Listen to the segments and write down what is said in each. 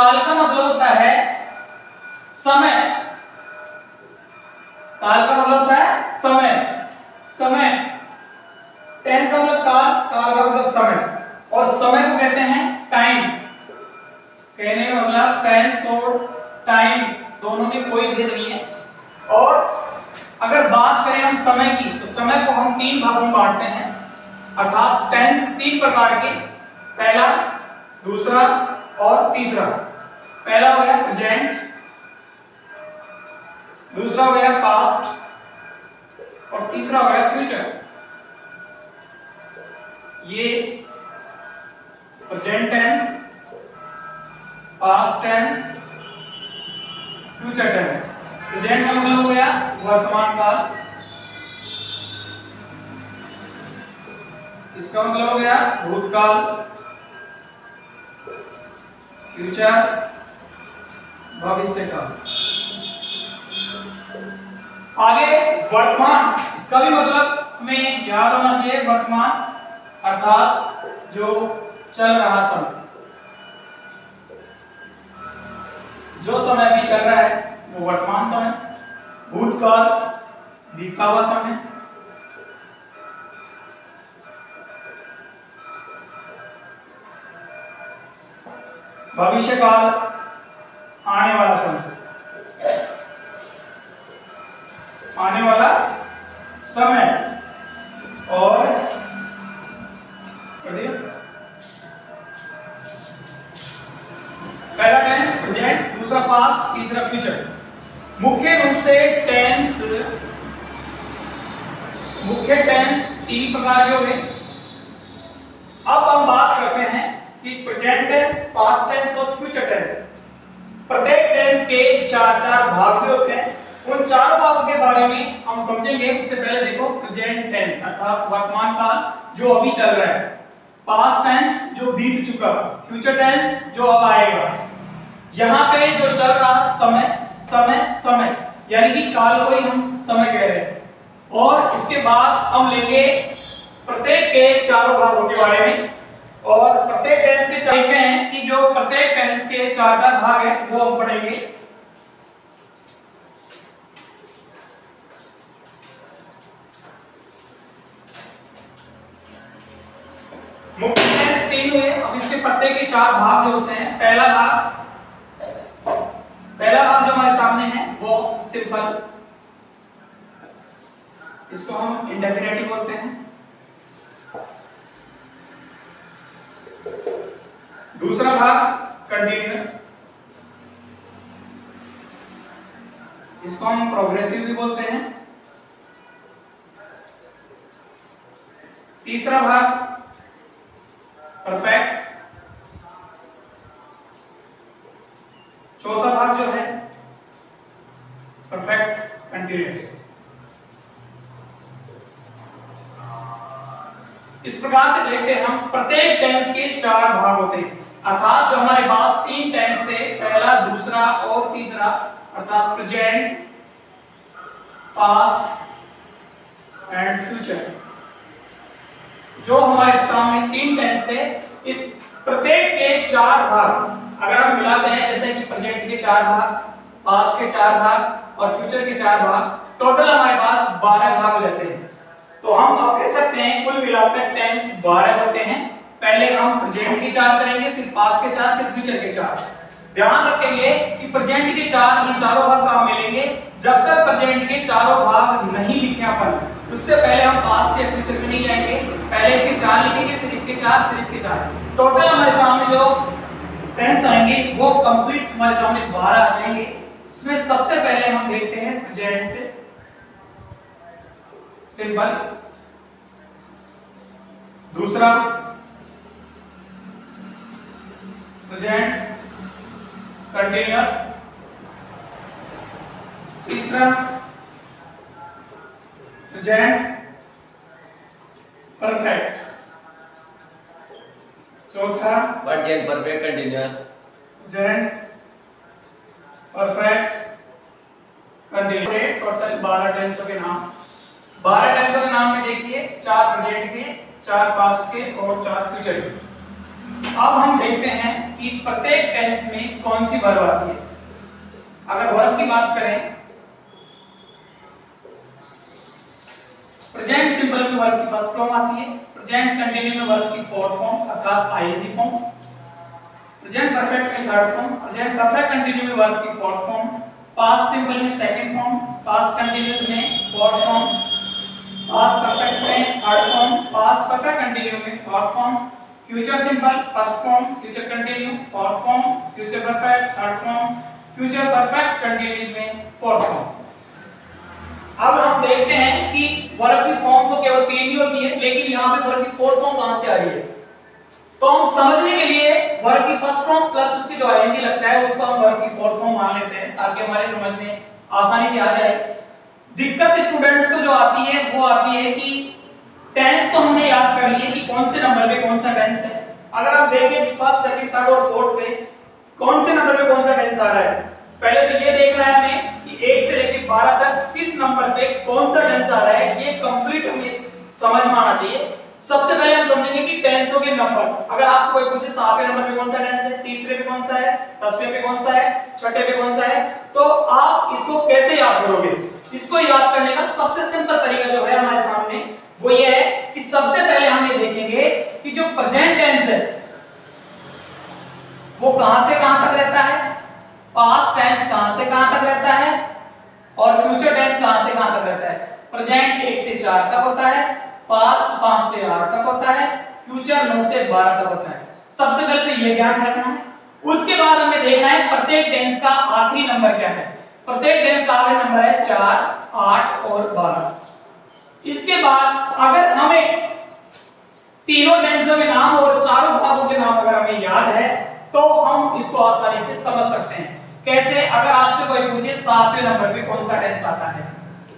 काल का मतलब होता है समय। काल का मतलब होता है समय। समय टेंस का मतलब काल, काल का मतलब समय, और समय को कहते हैं टाइम। कहने का मतलब टेंस और टाइम दोनों में कोई भेद नहीं है। और अगर बात करें हम समय की, तो समय को हम तीन भागों में बांटते हैं, अर्थात टेंस तीन प्रकार के, पहला, दूसरा और तीसरा। पहला हो गया प्रेजेंट, दूसरा हो गया पास्ट और तीसरा हो गया फ्यूचर। ये present tense, past tense, future tense. Present का मतलब हो गया वर्तमान काल, इसका मतलब हो गया भूतकाल, फ्यूचर भविष्य काल। आगे वर्तमान, इसका भी मतलब हमें याद होना चाहिए। वर्तमान अर्थात जो चल रहा समय, जो समय भी चल रहा है वो वर्तमान समय। भूतकाल बीता हुआ समय, भविष्य काल आने वाला समय, आने वाला समय। और पहला टेंस प्रेजेंट, दूसरा पास्ट, तीसरा फ्यूचर। मुख्य रूप से मुख्य टेंस तीन प्रकार के हो गए। अब हम बात करते हैं कि प्रेजेंट टेंस, पास्ट टेंस और फ्यूचर टेंस। प्रत्येक टेंस के चार चार भाग भी होते हैं। उन चारों भागों के बारे में हम समझेंगे। उससे पहले देखो प्रेजेंट टेंस अर्थात वर्तमान काल जो अभी चल रहा है, पास्ट टेंस जो बीत चुका, फ्यूचर टेंस जो अब आएगा। यहाँ पे जो चल रहा समय, समय समय यानी कि काल को ही हम समय कह रहे हैं। और इसके बाद हम लेंगे प्रत्येक के चारों भागों के बारे में, और प्रत्येक टेंस के देखते हैं कि जो प्रत्येक टेंस के चार चार भाग हैं वो हम पढ़ेंगे। मुख्य टेंस तीन हुए। अब इसके प्रत्येक के चार भाग जो होते हैं, पहला भाग जो हमारे सामने है वो सिंपल, इसको हम इंडेफिनेटिव बोलते हैं। दूसरा भाग कंटीन्यूअस, इसको हम प्रोग्रेसिव भी बोलते हैं। तीसरा भाग परफेक्ट। चौथा भाग जो है परफेक्ट कंटीन्यूअस। इस प्रकार से देखते हैं हम, प्रत्येक टेंस के चार भाग होते हैं, अर्थात जो हमारे पास तीन टेंस थे, पहला, दूसरा और तीसरा, अर्थात प्रेजेंट, पास्ट एंड फ्यूचर। जो हमारे सामने तीन टेंस थे, इस प्रत्येक के चार भाग अगर हम मिलाते हैं, जैसे कि प्रेजेंट के चार भाग, पास्ट के चार भाग और फ्यूचर के चार भाग, टोटल हमारे पास 12 भाग हो जाते हैं। तो हम अब कह सकते हैं कुल मिलाकर टेंस 12 होते हैं। पहले हम प्रेजेंट के चार करेंगे, फिर पास्ट के चार, फिर फ्यूचर के चार। ध्यान रखेंगे कि प्रेजेंट के चार, ये चारों भाग काम मिलेंगे जब तक प्रेजेंट के चारों भाग नहीं लिखे अपन। उससे पहले हम पास्ट या फ्यूचर में नहीं जाएंगे। पहले इसके चार लिखेंगे, फिर इसके चार, फिर इसके चार। टोटल हमारे सामने जो टेंस आएंगे वो कंप्लीट हमारे सामने 12 आ जाएंगे। इसमें सबसे पहले हम देखते हैं प्रेजेंट सिंपल, दूसरा प्रेजेंट कंटीन्यूअस, तीसरा प्रेजेंट परफेक्ट, चौथा present perfect continuous, present perfect continuous. Total 12 टेंसों के नाम। 12 टेंसों के नाम में देखिए, 4 प्रेजेंट के, 4 पास्ट के और 4 फ्यूचर के। अब हम देखते हैं कि प्रत्येक टेंस में कौन सी वर्ब आती है। अगर वर्ब की बात करें, प्रेजेंट सिंपल में वर्ब की फर्स्ट फॉर्म आती है, प्रेजेंट कंटिन्यू में वर्ब की फोर्थ फॉर्म अर्थात आईएनजी फॉर्म, प्रेजेंट परफेक्ट में third form, present perfect continue में वर्ब की फोर्थ फॉर्म, पास्ट सिंपल में सेकंड फॉर्म, पास्ट कंटिन्यूअस में फोर्थ फॉर्म, पास्ट परफेक्ट में third form, past perfect continue में fourth form, future simple first form, future continue fourth form, future perfect third form, future perfect continuous में fourth form. अब हम देखते हैं कि verb की फॉर्म तो केवल 3 ही होती है, लेकिन यहाँ पे वर्ब की फोर्थ फॉर्म कहां से आ रही है। तो हम समझने के लिए वर्ब की फर्स्ट फॉर्म प्लस उसकी जो आईएनजी लगता है उसको हम वर्ब की फोर्थ फॉर्म मान लेते हैं, ताकि हमारे समझ में आसानी से आ जाए। दिक्कत स्टूडेंट्स को जो आती है वो आती है कि टेंस तो हमने याद कर लिए कि कौन से नंबर पे कौन सा टेंस है। अगर आप देखें कि फर्स्ट, सेकंड, थर्ड और फोर्थ पे कौन से नंबर पे कौन सा टेंस आ रहा है, पहले तो ये देखना है हमें कि 1 से लेकर 12 तक किस नंबर पे कौन सा टेंस आ रहा है, ये कंप्लीट हमें समझ में आना चाहिए। सबसे पहले हम समझेंगे कि टेंसों के नंबर। अगर आपसे कोई पूछे 7वें नंबर पे कौन सा टेंस है, तीसरे पे कौन सा है, 10वें पे कौन सा है, छठे पे कौन सा है, तो आप इसको कैसे याद करोगे। इसको याद करने का सबसे सिंपल तरीका जो है हमारे सामने वो ये है कि सबसे पहले हम ये देखेंगे कि जो प्रेजेंट टेंस है वो कहां से कहां तक रहता है, पास्ट टेंस कहां से कहां तक रहता है और फ्यूचर टेंस कहां से कहां तक रहता है। प्रेजेंट 1 से 4 तक होता है, पास्ट 5 से 8 तक होता है, फ्यूचर 9 से 12 तक होता है। सबसे पहले तो ये ध्यान रखना है। उसके बाद हमें देखना है प्रत्येक टेंस का आखिरी नंबर क्या है। प्रत्येक टेंस का आखिरी नंबर है 4, 8 और 12। इसके बाद अगर हमें तीनों टेंसों के नाम और चारों भागों के नाम अगर हमें याद है तो हम इसको आसानी से समझ सकते हैं। कैसे? अगर आपसे कोई पूछे 7वें नंबर पे कौन सा टेंस आता है,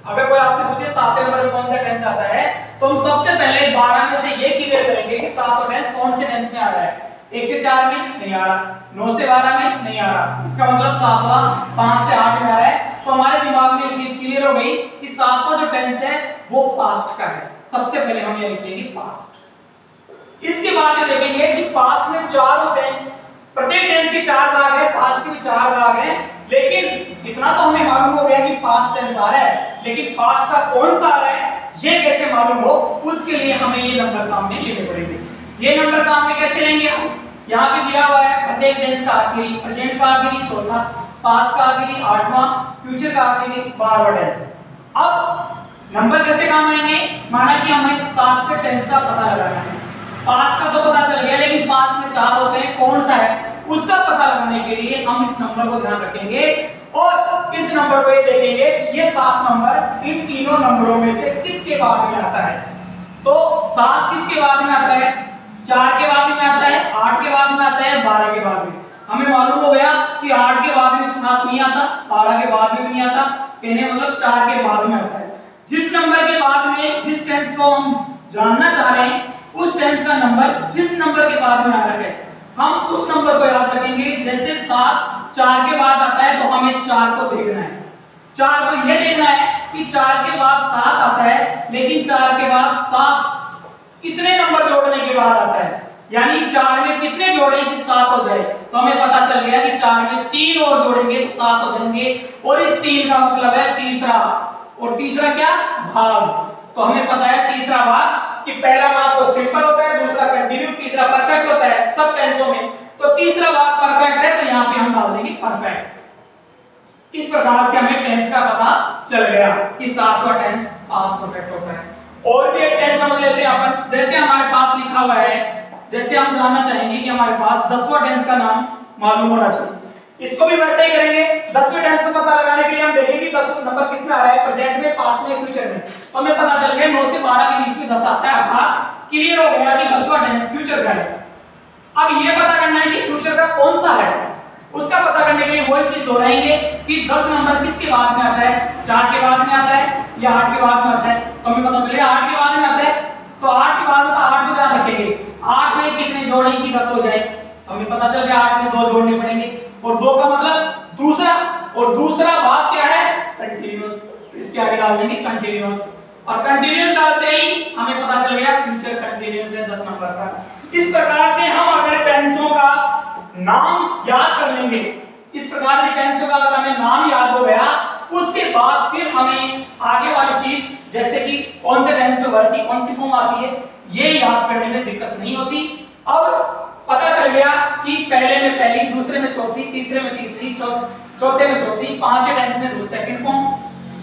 अगर कोई आपसे पूछे 7वें नंबर पे कौन सा टेंस आता है, तो हम सबसे पहले 12 में से ये क्लियर करेंगे कि 7वां टेंस कौन से टेंस में आ रहा है। 1 से 4 में नहीं आ रहा, 9 से 12 में नहीं आ रहा, इसका मतलब 7वां 5 से 8 में आ रहा है। तो हमारे दिमाग में एक चीज क्लियर हो गई कि 7वां जो टेंस है वो पास्ट का है। सबसे पहले हम ये लिखेंगे पास्ट। इसके बाद ये देखेंगे कि पास्ट में 4 होते हैं, प्रत्येक टेंस के 4 भाग है, पास्ट के भी 4 भाग हैं, लेकिन इतना तो हमें मालूम हो गया कि पास्ट टेंस आ रहा है, लेकिन पास्ट का कौन सा आ रहा है ये कैसे मालूम हो, उसके लिए हमें ये नंबर काम में लेने पड़ेंगे। ये नंबर काम में कैसे लेंगे हम? यहाँ पे दिया हुआ है प्रत्येक टेंस का आखिरी, प्रेजेंट का आखिरी चौथा, पास्ट का आखिरी 8वां, फ्यूचर का आखिरी 12वां टेंस। अब नंबर कैसे काम आएंगे? माना कि हमें 7वें टेंस का पता लगाना है। पास्ट का तो पता चल गया, लेकिन पास्ट में 4 होते हैं, कौन सा है उसका पता लगाने के लिए हम इस नंबर को ध्यान रखेंगे और इस नंबर को ये देखेंगे कि ये 7 नंबर इन तीनों नंबरों में से किसके बाद में आता है। तो 7 किसके बाद में आता है? 4 के बाद में आता है, 8 के बाद में आता है, 12 के बाद में। हमें मालूम हो गया कि 8 के बाद में 7 नहीं आता, 12 के बाद में नहीं आता, कहने मतलब 4 के बाद में आता है। जिस नंबर के बाद में जिस टेंस को हम जानना चाह रहे हैं उस टेंस का नंबर जिस नंबर के बाद में आ रहा है हम उस नंबर को याद रखेंगे। जैसे 7 4 के बाद आता है तो हमें 4 को देखना है, 4 को यह देखना है कि 4 के बाद 7 आता है, लेकिन 4 के बाद 7 कितने नंबर जोड़ने के बाद आता है, यानी 4 में कितने जोड़े कि 7 हो जाए। तो हमें पता चल गया कि 4 में 3 और जोड़ेंगे तो 7 हो जाएंगे, और इस 3 का मतलब है तीसरा, और तीसरा क्या? भाग। तो हमें पता है तीसरा भाग कि पहला भाग तो सिंपल होता है, दूसरा कंटिन्यू, तीसरा परफेक्ट होता है सब टेंसों में। तो तीसरा भाग परफेक्ट है, तो यहाँ पे हम डाल देंगे परफेक्ट। इस प्रकार से हमें टेंस का पता चल गया कि 7वां टेंस पास्ट परफेक्ट होता है। और भी एक टेंस समझ लेते हैं अपन। जैसे हमारे पास लिखा हुआ है, जैसे हम जानना चाहेंगे कि हमारे पास 10वां टेंस का नाम मालूम होना चाहिए, इसको भी वैसे ही करेंगे। 10वें टेंस को पता लगाने के लिए हम देखेंगे 10वां नंबर किस में आ रहा है, प्रेजेंट में, पास्ट में, फ्यूचर में। तो हमें पता चल गया 9 से 12 के बीच में 10 आता है, अर्थात क्लियर हो गया कि 10वां टेंस फ्यूचर का है। अब ये पता करना है कि फ्यूचर का कौन सा है, उसका पता करने के लिए वही चीज दोहराएंगे कि 10 नंबर किसके बाद में आता है, 4 के बाद में आता है या 8 के बाद में आता है। तो हमें पता चलेगा 8 के बाद में आता है, तो 8 के बाद में 8 को ध्यान रखेंगे, 8 में कितने जोड़ें कि 10 हो जाए। तो हमें पता चल गया 8 में 2 जोड़ने पड़ेंगे, और 2 का मतलब दूसरा, और दूसरा भाग क्या है? कंटीन्यूअस। इसके आगे डाल देंगे कंटीन्यूअस, और कंटीन्यूअस डालते ही हमें पता चल गया फ्यूचर कंटीन्यूअस है 10 नंबर का। इस प्रकार से हम अगर टेंसों का नाम याद कर लेंगे, इस प्रकार से टेंसों का अगर हमें नाम याद हो गया, उसके बाद फिर हमें आगे वाली चीज जैसे कि कौन से टेंस में वर्ब की कौन सी फॉर्म आती है ये याद करने में दिक्कत नहीं होती। अब पता चल गया कि पहले में पहली, दूसरे में चौथी, तीसरे में तीसरी, चौथे में चौथी, पांचवें टेंस में सेकंड फॉर्म,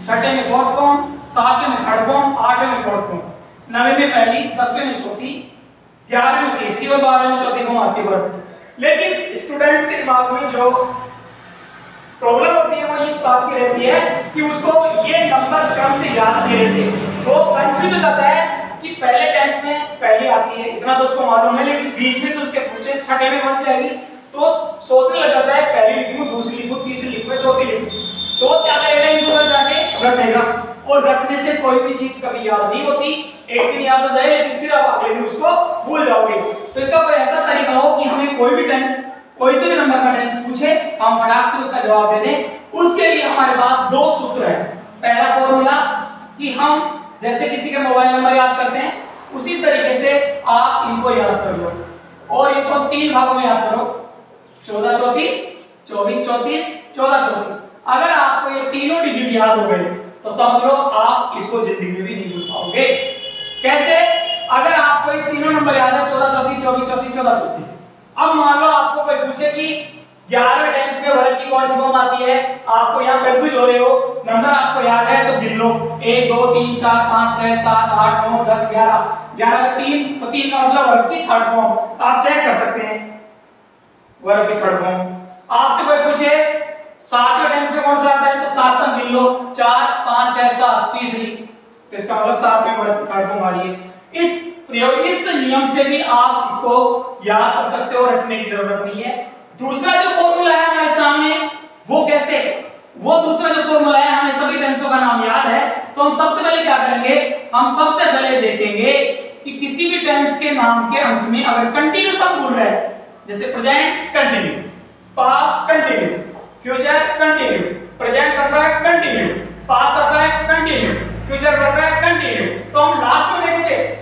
छठे में फोर्थ फॉर्म, सातवें में थर्ड फॉर्म, आठवें में फोर्थ फॉर्म, नवें में पहली, 10वें में चौथी, 11वें में तीसरी और 12वें में चौथी फॉर्म आती है। लेकिन स्टूडेंट्स के दिमाग में जो प्रॉब्लम होती है वो इस बात की रहती है कि उसको ये नंबर क्रम से याद नहीं रहते, तो कंफ्यूज हो जाता है कि पहले टेंस में पहली आती है इतना तो उसको मालूम है, लेकिन बीच में से उसके पूछे छठे में कौन सी आएगी तो सोचने लग जाता है पहली लिखूं, दूसरी लिखूं, तीसरी लिखूं, चौथी लिखूं। तो क्या करेगा, इनको घर जाके रटेगा, और रटने से कोई भी चीज कभी याद नहीं होती। एक दिन याद हो जाए लेकिन फिर आप अगले दिन उसको भूल जाओगे। तो इसका कोई ऐसा तरीका हो कि हमें कोई भी टेंस, कोई से भी नंबर का टेंस पूछे, हम फटाक से उसका जवाब दे दें। उसके लिए हमारे पास दो सूत्र है। पहला फॉर्मूला कि हम जैसे किसी का मोबाइल नंबर याद करते हैं उसी तरीके से आप इनको याद कर लो, और इनको तीन भागों में याद करो, 14 34, 24 34, 14 34। अगर आपको ये तीनों डिजिट याद हो गए तो समझ लो आप इसको जिंदगी में भी नहीं भूल पाओगे। कैसे? अगर आपको ये तीनों नंबर याद है 14 34, 24 34, 14 34, अब मान लो आपको कोई पूछे कि 11वें टेंस में वर्ब की कौन सी फॉर्म आती है, आपको यहाँ कंफ्यूज हो रहे हो, नंबर आपको याद है तो गिन लो 1 2 3 4 5 6 7 8 9 10 11, 11 में 3 तो 3 का मतलब वर्ब की थर्ड फॉर्म आप चेक कर सकते हैं, वर्ब की थर्ड फॉर्म। आपसे कोई पूछे 7वें टेंस में कौन सा आता है तो 7 तक गिन लो, 4 5 6 7 तीसरी, तो इसका मतलब 7वें वर्ब की थर्ड फॉर्म आ रही है। इस नियम से भी आप इसको याद कर सकते हो, रटने की जरूरत नहीं है। दूसरा जो फॉर्मूला है हमारे सामने वो कैसे, वो दूसरा जो फॉर्मूला है, हमें सभी टेंसों का नाम याद है, तो हम सबसे पहले क्या करेंगे, हम सबसे पहले देखेंगे कि किसी भी टेंस के नाम के अंत में अगर कंटिन्यू शब्द बोल रहा है, जैसे present continue, past continue, future continue, present perfect continue, past perfect continue, future perfect continue, तो हम लास्ट में देखेंगे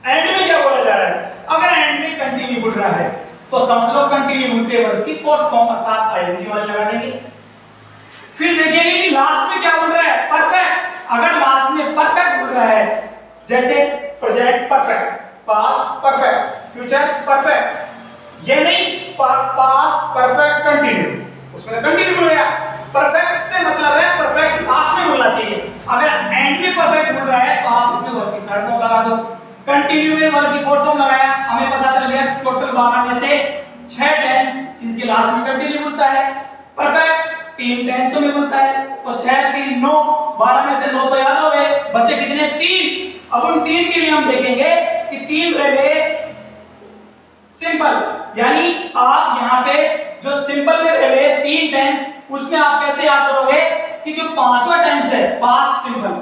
एंड में क्या बोला जा रहा है। अगर एंड में कंटिन्यू बोल रहा है तो समझ लो कंटिन्यू बोलते वर्ब की फोर्थ फॉर्म अर्थात आईएनजी वाली लगा देंगे। फिर देखेंगे कि लास्ट में क्या बोल रहा है, परफेक्ट। अगर लास्ट में परफेक्ट बोल रहा है, जैसे present perfect, past perfect, future perfect, ये नहीं पास्ट परफेक्ट कंटिन्यू, उसमें कंटिन्यू बोल रहा है। परफेक्ट से मतलब है परफेक्ट लास्ट में बोलना चाहिए। अगर एंड में परफेक्ट बोल रहा है तो आप उसमें वर्ब की थर्ड फॉर्म लगा दो। कंटिन्यू में वर्ब की फोर्थ फॉर्म लगाया, हमें पता चल गया टोटल 12 में से 6 टेंस जिनके लास्ट में कंटिन्यू बोलता है। परफेक्ट 3 टेंसों में बोलता है, तो 6 3 9, 12 में से 9 तो याद हो गए, बचे कितने 3। अब उन 3 के लिए हम देखेंगे कि 3 रह गए सिंपल, यानी आप यहाँ पे जो सिंपल में रह गए 3 टेंस, उसमें आप कैसे याद करोगे कि जो पांचवा टेंस है पास्ट सिंपल,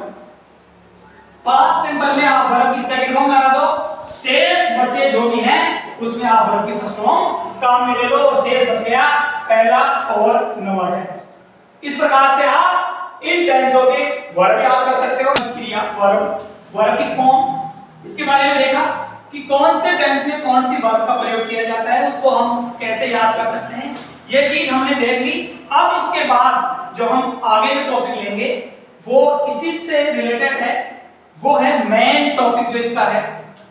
पास्ट सिंपल में आप वर्ब की सेकंड फॉर्म लगा दो, शेष बचे जो भी हैं उसमें आप वर्ब की फर्स्ट फॉर्म काम में ले लो, और शेष बच गया पहला और नौवां टेंस। इस प्रकार से आप इन टेंसों के वर्ब याद कर सकते हो, क्रिया वर्ब, वर्ब की फॉर्म, इसके बारे में देखा कि कौन से टेंस में कौन सी वर्ब का प्रयोग किया जाता है, उसको हम कैसे याद कर सकते हैं, ये चीज हमने देख ली। अब इसके बाद जो हम आगे जो टॉपिक लेंगे वो इसी से रिलेटेड है, वो है मेन टॉपिक जो इसका है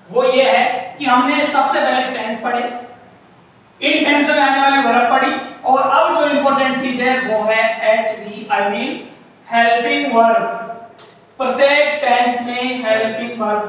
वो ये है कि हमने सबसे पहले टेंस पढ़े, इन टेंस में आने वाले वर्ब पढ़ी, और अब जो इंपॉर्टेंट चीज है वो है HV, I mean helping verb. प्रत्येक टेंस में हेल्पिंग वर्ब